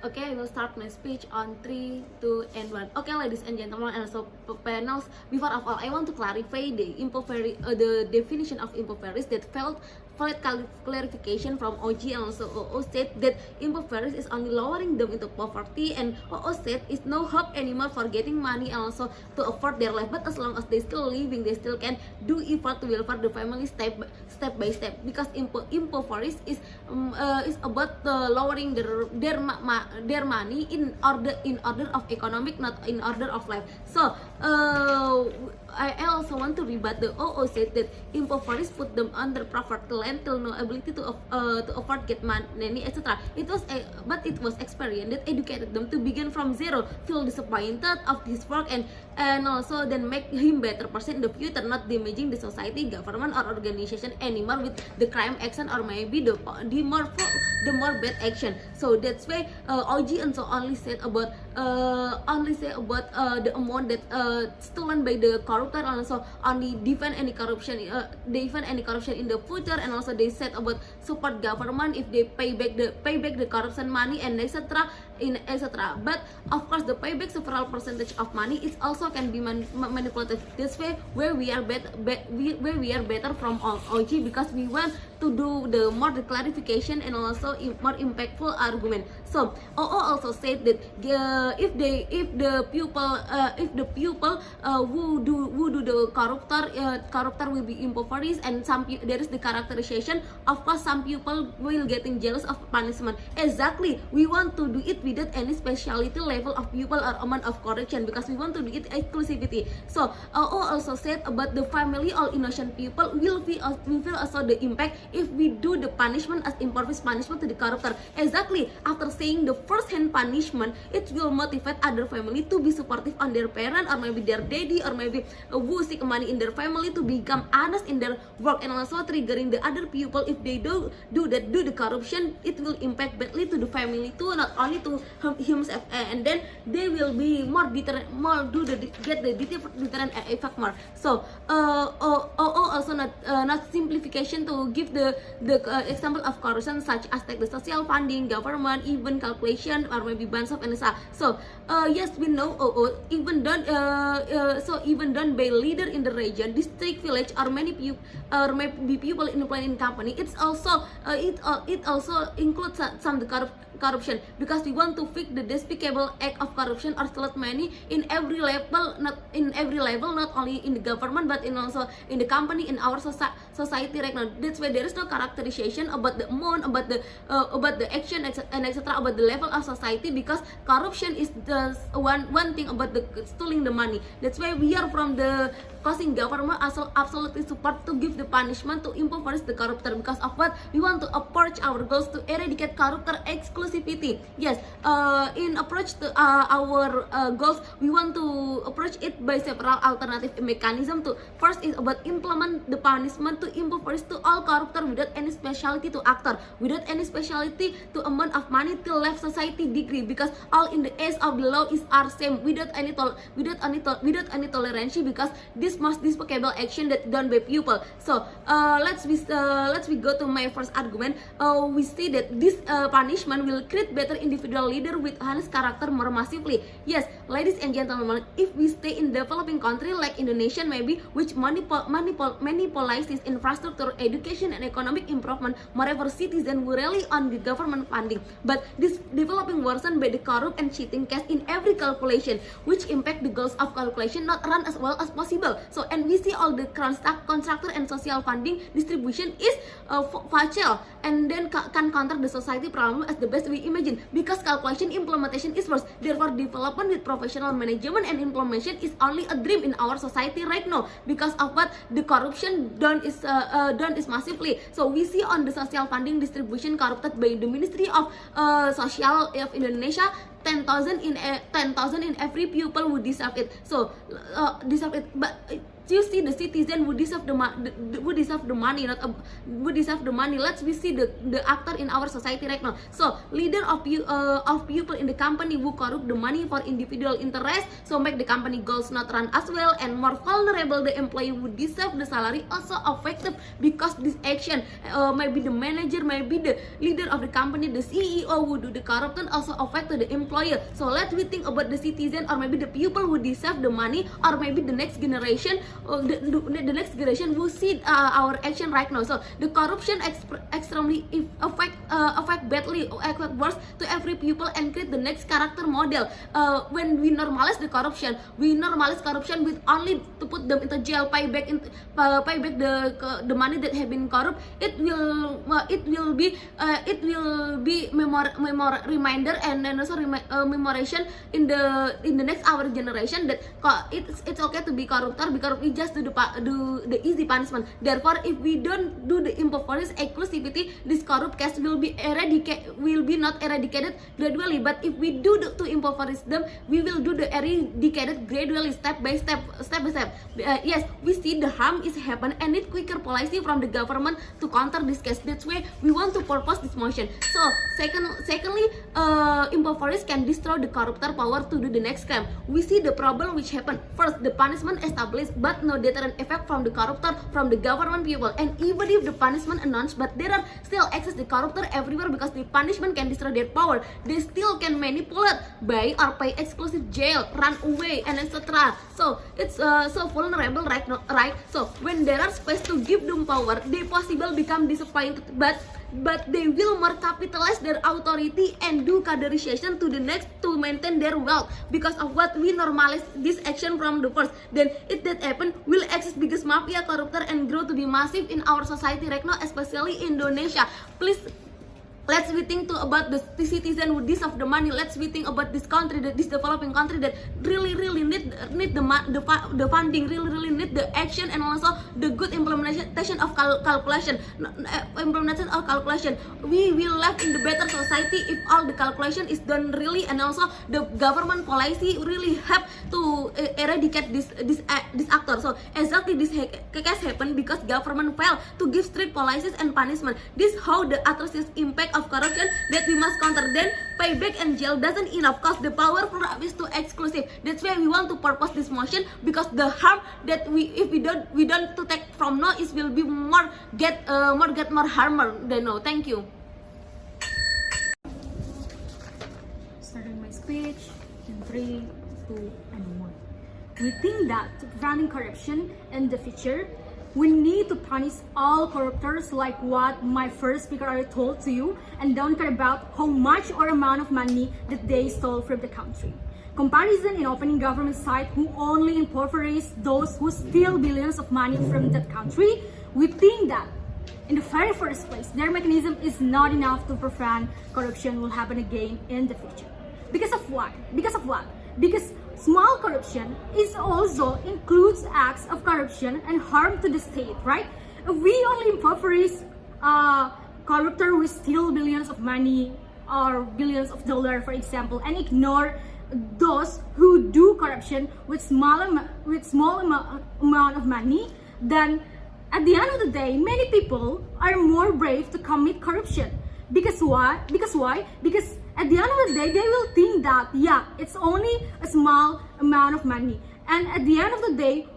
Okay, I will start my speech on 3, 2, and 1. Okay, ladies and gentlemen, and also panels. Before of all, I want to clarify the definition of impoverished that felt valid clarification from OG and also OO said that impoverished is only lowering them into poverty, and OO said is no hope anymore for getting money and also to afford their life. But as long as they still living, they still can do effort to welfare the family step by step. Because impoverished is about lowering their money in order of economic, not in order of life. So I also want to rebut the OO said that impoverished put them under poverty line till no ability to afford get money, etc. But it was experience that educated them to begin from zero, feel disappointed of this work, and also then make him better person in the future, not damaging the society, government, or organization anymore with the crime action or maybe the more bad action. So that's why OG also only said about the amount that stolen by the corruptor, and also only defend any corruption in the future, and also they said about support government if they pay back the corruption money and etc. But of course the payback several percentage of money it also can be manipulated. This way where we are better from OG, because we want to do the more the clarification and also more impactful argument. So OO also said that if the pupil who do the corruptor will be impoverished, and there is the characterization. Of course some people will getting jealous of punishment. Exactly, we want to do it without any specialty level of pupil or amount of correction, because we want to do it exclusivity. So OO also said about the family or innocent people will feel also the impact if we do the punishment as impoverished punishment to the corruptor. Exactly, after saying the first hand punishment, it will motivate other family to be supportive on their parent or maybe their daddy or maybe who seek money in their family to become honest in their work, and also triggering the other people. If they do the corruption, it will impact badly to the family too, not only to himself, and then they will be more deterrent, get the deterrent effect more. So also not simplification to give the example of corruption such as like the social funding, government, even calculation or maybe bansos and so. So yes, we know even done by leader in the region, district, village, or maybe people in the planning company. It's also it also includes some the corruption, because we want to fix the despicable act of corruption or steal money in every level, not only in the government but in also in the company, in our society right now. That's why there is no characterization about the amount, about the action and etc. about the level of society, because corruption is the one thing about the stealing the money. That's why we are from the causing government also absolutely support to give the punishment to impoverish the corruptor, because of what we want to approach our goals to eradicate corruptor exclusivity. Yes, in approach to our goals, we want to approach it by several alternative mechanism. To first is about implement the punishment to impoverish to all corruptor without any specialty to actor, without any specialty to amount of money till left society degree, because all in the eyes of the law are same, without any tolerance, because this most despicable action that done by people. So let's go to my first argument. We see that this punishment will create better individual leader with honest character more massively. Yes, ladies and gentlemen, if we stay in developing country like Indonesia maybe, which monopolizes infrastructure, education, and economic improvement, moreover citizen will rely on the government funding, but this developing worsened by the corrupt and cheating case in every calculation, which impact the goals of calculation not run as well as possible. So and we see all the constructor and social funding distribution is fragile, and then can counter the society problem as the best we imagine, because calculation implementation is worse. Therefore development with professional management and implementation is only a dream in our society right now, because of what the corruption done is massively. So we see on the social funding distribution corrupted by the Ministry of Social of Indonesia, 10,000 in every pupil who deserve it. So deserve it, but you see the citizen who deserve the who deserve the money, not who deserve the money. Let's we see the actor in our society right now. So leader of people in the company who corrupt the money for individual interest, so make the company goals not run as well, and more vulnerable the employee who deserve the salary also affected because this action. Maybe the manager, maybe the leader of the company, the CEO who do the corruption also affected the employer. So let's we think about the citizen, or maybe the people who deserve the money, or maybe the next generation, the next generation who see our action right now. So the corruption extremely affect badly, affect worse to every people, and create the next character model. When we normalize the corruption, with only to put them into jail, pay back the money that have been corrupt. It will be reminder, and then also memorization in the next our generation that it's okay to be corruptor, because we just do the easy punishment. Therefore, if we don't do the impoverished exclusivity, this corrupt caste will be not eradicated gradually. But if we do to impoverish them, we will do the eradicated gradually, step by step. Yes, we see the harm is happen and need quicker policy from the government to counter this case. That's why we want to propose this motion. So secondly, impoverished can destroy the corruptor power to do the next crime. We see the problem which happened. First, the punishment established, but no deterrent effect from the corruptor, from the government people. And even if the punishment announced, but there are still access the corruptor everywhere, because the punishment can destroy their power. They still can manipulate, buy or pay exclusive jail, run away, and etc. So it's so vulnerable right now, right? So when there are space to give them power, they possible become disappointed, but they will more capitalize their authority and do kaderization to the next to maintain their wealth, because of what we normalize this action from the first. Then if that happen, will exist biggest mafia corruptor and grow to be massive in our society right now, especially Indonesia. Please, let's we think about the citizen who deserve the money. Let's we think about this country, this developing country that really need the funding, really need the action, and also the good implementation of calculation. We will live in the better society if all the calculation is done really, and also the government policy really help to eradicate this actor. So exactly this case happen because government failed to give strict policies and punishment. This how the atrocious impact of corruption that we must counter. Then payback and jail doesn't enough, cause the powerful is too exclusive. That's why we want to propose this motion, because the harm that if we don't to take from now, is will be more harmer than now. Thank you. Starting my speech in 3, 2, and 1. We think that to preventing corruption in the future, we need to punish all corruptors, like what my first speaker already told to you, and don't care about how much or amount of money that they stole from the country. Comparison in opening government side who only impoverish those who steal billions of money from that country. We think that in the very first place, their mechanism is not enough to prevent corruption will happen again in the future. Because of what? Because small corruption is also includes acts of corruption and harm to the state, right? If we only impoverish corruptor who steal billions of money or billions of dollars, for example, and ignore those who do corruption with small amount of money, then at the end of the day, many people are more brave to commit corruption. Because why? Because at the end of the day, they will think that, yeah, it's only a small amount of money. And at the end of the day,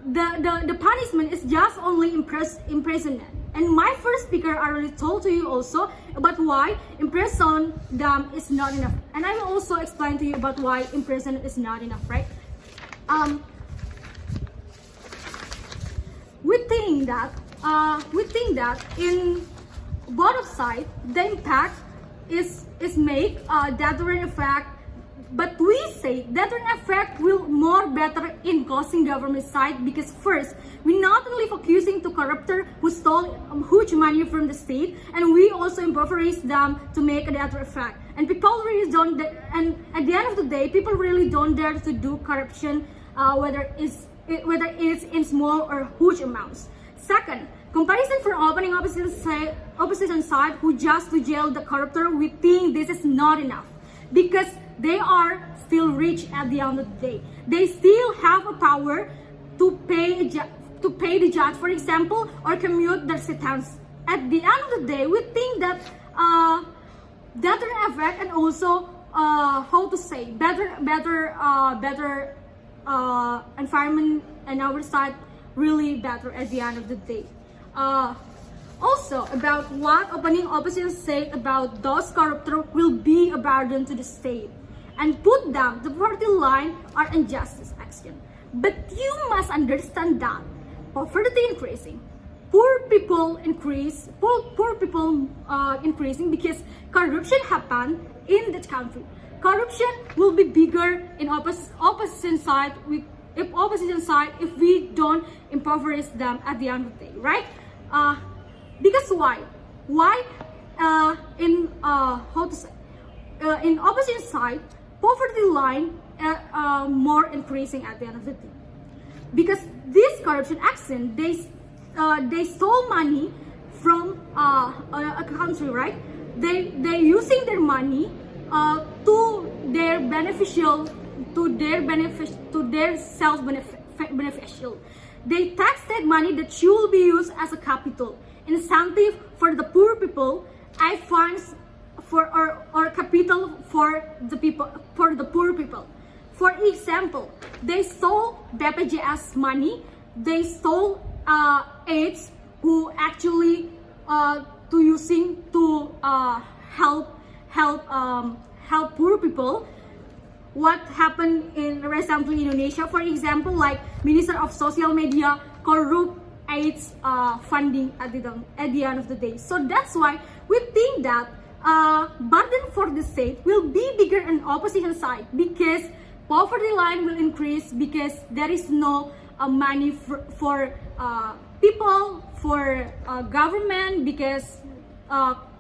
the punishment is just only imprisonment. And my first speaker already told to you also about why imprison them is not enough. And I will also explain to you about why imprisonment is not enough, right? We think that in both sides, the impact is make deterrent effect, but we say deterrent effect will more better in causing government side, because first, we not only focusing to corruptor who stole huge money from the state, and we also impoverish them to make a deterrent effect. And people really don't, and at the end of the day, people really don't dare to do corruption, whether it's in small or huge amounts. Second, comparison for opening opposition side who just to jail the corruptor, we think this is not enough, because they are still rich at the end of the day. They still have a power to pay the judge, for example, or commute their sentence. At the end of the day, we think that that will affect, and also better environment and our side really better at the end of the day. Also, about what opening opposition said about those corruptors will be a burden to the state and put them the poverty line or injustice action. But you must understand that poverty increasing, poor people increasing because corruption happen in that country. Corruption will be bigger in opposition side if we don't impoverish them at the end of the day, right? Because why? In opposition side, poverty line more increasing at the end of the day. Because this corruption action, they stole money from a country, right? They using their money to their self beneficial. They tax that money that should be used as a capital incentive for the poor people, funds for or capital for the poor people. For example, they stole BPJS money. They stole aids who actually help poor people. What happened recently in Indonesia, for example, like Minister of Social Media corrupt AIDS funding at the end of the day. So that's why we think that burden for the state will be bigger on opposition side, because poverty line will increase because there is no money for people, for government, because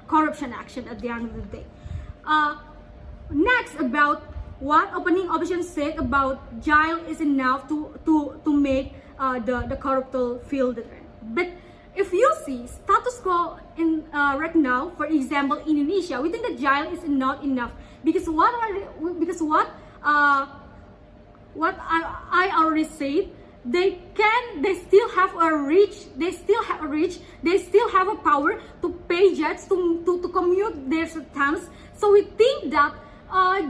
corruption action at the end of the day. Next, about what opening opposition said about jail is enough to make the corruptor feel the threat. But if you see status quo in right now, for example, in Indonesia, we think that jail is not enough because what I already said, they still have a power to pay judges to commute their sentence. So we think that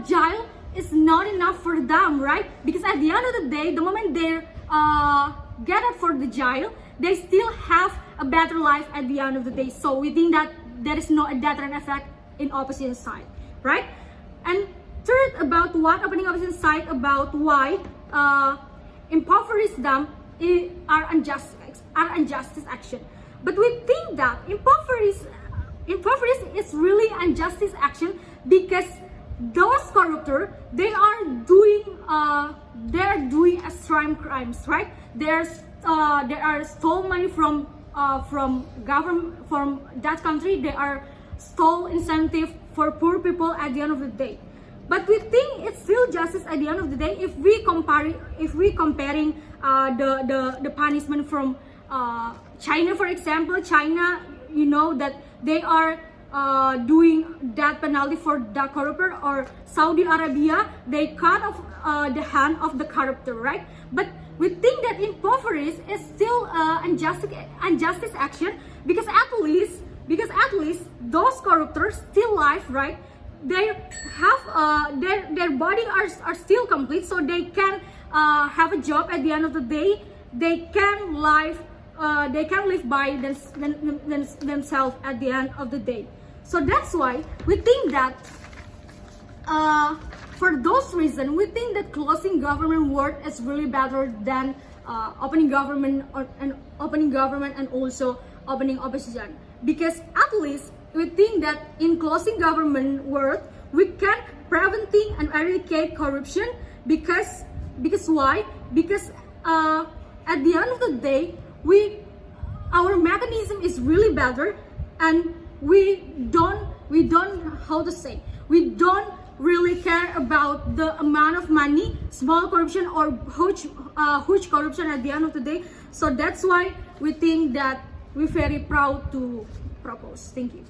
jail is not enough for them, right? Because at the end of the day, the moment they get out for the jail, they still have a better life at the end of the day. So we think that there is no deterrent effect in opposition side, right? And third, about what opening opposition side about why impoverish them are injustice action. But we think that impoverish is really injustice action because those corruptors, they are doing extreme crimes, right? They are stole money from government, from that country. They are stole incentive for poor people at the end of the day. But we think it's still justice at the end of the day if we comparing the punishment from China, for example. China, you know that they are doing death penalty for the corruptor, or Saudi Arabia, they cut off the hand of the corruptor, right? But we think that impoverished is still injustice action because at least those corruptors still alive, right? They have their body are still complete, so they can have a job at the end of the day. They can live by themselves at the end of the day. So that's why we think that for those reasons, we think that closing government work is really better than opening government and also opening opposition, because at least we think that in closing government work we can preventing and eradicate corruption because why? Because at the end of the day our mechanism is really better, and we don't really care about the amount of money, small corruption or huge corruption at the end of the day. So that's why we think that we're very proud to propose. Thank you.